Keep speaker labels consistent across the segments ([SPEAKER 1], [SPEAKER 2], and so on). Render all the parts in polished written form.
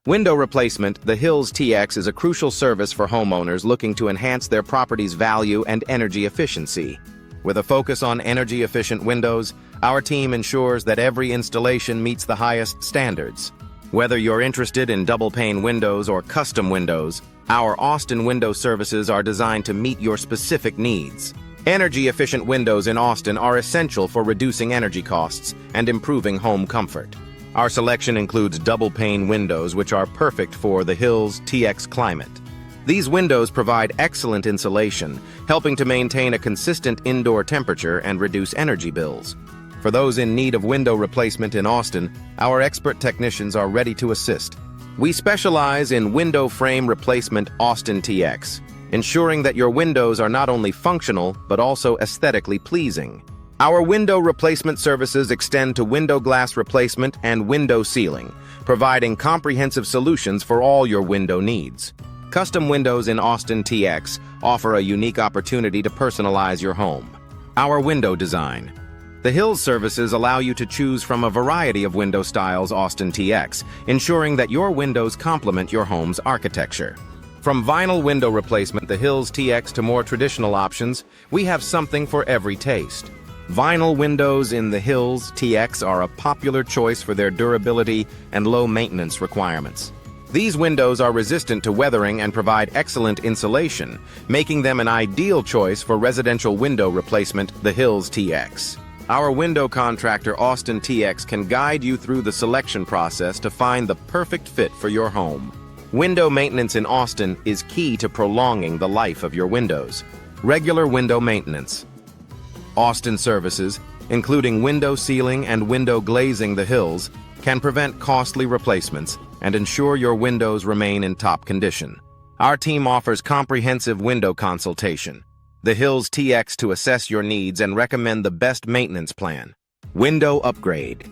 [SPEAKER 1] Window replacement, the Hills TX is a crucial service for homeowners looking to enhance their property's value and energy efficiency. With a focus on energy-efficient windows, our team ensures that every installation meets the highest standards. Whether you're interested in double-pane windows or custom windows, our Austin window services are designed to meet your specific needs. Energy-efficient windows in Austin are essential for reducing energy costs and improving home comfort. Our selection includes double-pane windows, which are perfect for the Hills TX climate. These windows provide excellent insulation, helping to maintain a consistent indoor temperature and reduce energy bills. For those in need of window replacement in Austin, our expert technicians are ready to assist. We specialize in window frame replacement Austin TX, ensuring that your windows are not only functional, but also aesthetically pleasing. Our window replacement services extend to window glass replacement and window sealing, providing comprehensive solutions for all your window needs. Custom windows in Austin TX offer a unique opportunity to personalize your home. Our window design. The Hills services allow you to choose from a variety of window styles Austin TX, ensuring that your windows complement your home's architecture. From vinyl window replacement, the Hills TX, to more traditional options, we have something for every taste. Vinyl windows in the Hills TX are a popular choice for their durability and low maintenance requirements. These windows are resistant to weathering and provide excellent insulation, making them an ideal choice for residential window replacement, the Hills TX. Our window contractor, Austin TX, can guide you through the selection process to find the perfect fit for your home. Window maintenance in Austin is key to prolonging the life of your windows. Regular window maintenance. Austin services, including window sealing and window glazing the Hills, can prevent costly replacements and ensure your windows remain in top condition. Our team offers comprehensive window consultation, the Hills TX, to assess your needs and recommend the best maintenance plan. Window upgrade.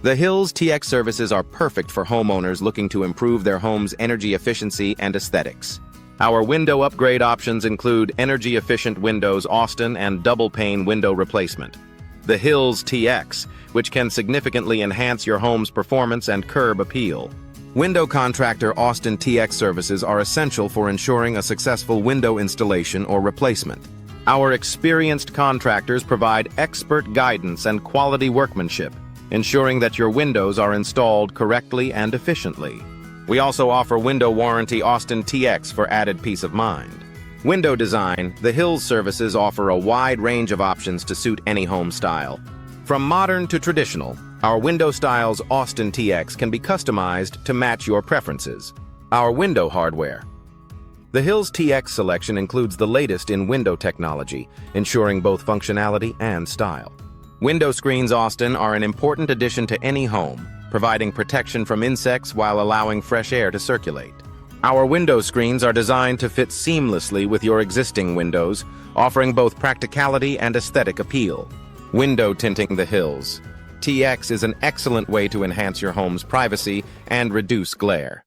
[SPEAKER 1] The Hills TX services are perfect for homeowners looking to improve their home's energy efficiency and aesthetics. Our window upgrade options include energy-efficient windows Austin and double-pane window replacement. The Hills TX, which can significantly enhance your home's performance and curb appeal. Window contractor Austin TX services are essential for ensuring a successful window installation or replacement. Our experienced contractors provide expert guidance and quality workmanship, ensuring that your windows are installed correctly and efficiently. We also offer window warranty Austin TX for added peace of mind. Window design, the Hills services offer a wide range of options to suit any home style. From modern to traditional, our window styles Austin TX can be customized to match your preferences. Our window hardware. The Hills TX selection includes the latest in window technology, ensuring both functionality and style. Window screens Austin are an important addition to any home, providing protection from insects while allowing fresh air to circulate. Our window screens are designed to fit seamlessly with your existing windows, offering both practicality and aesthetic appeal. Window tinting, the Hills TX is an excellent way to enhance your home's privacy and reduce glare.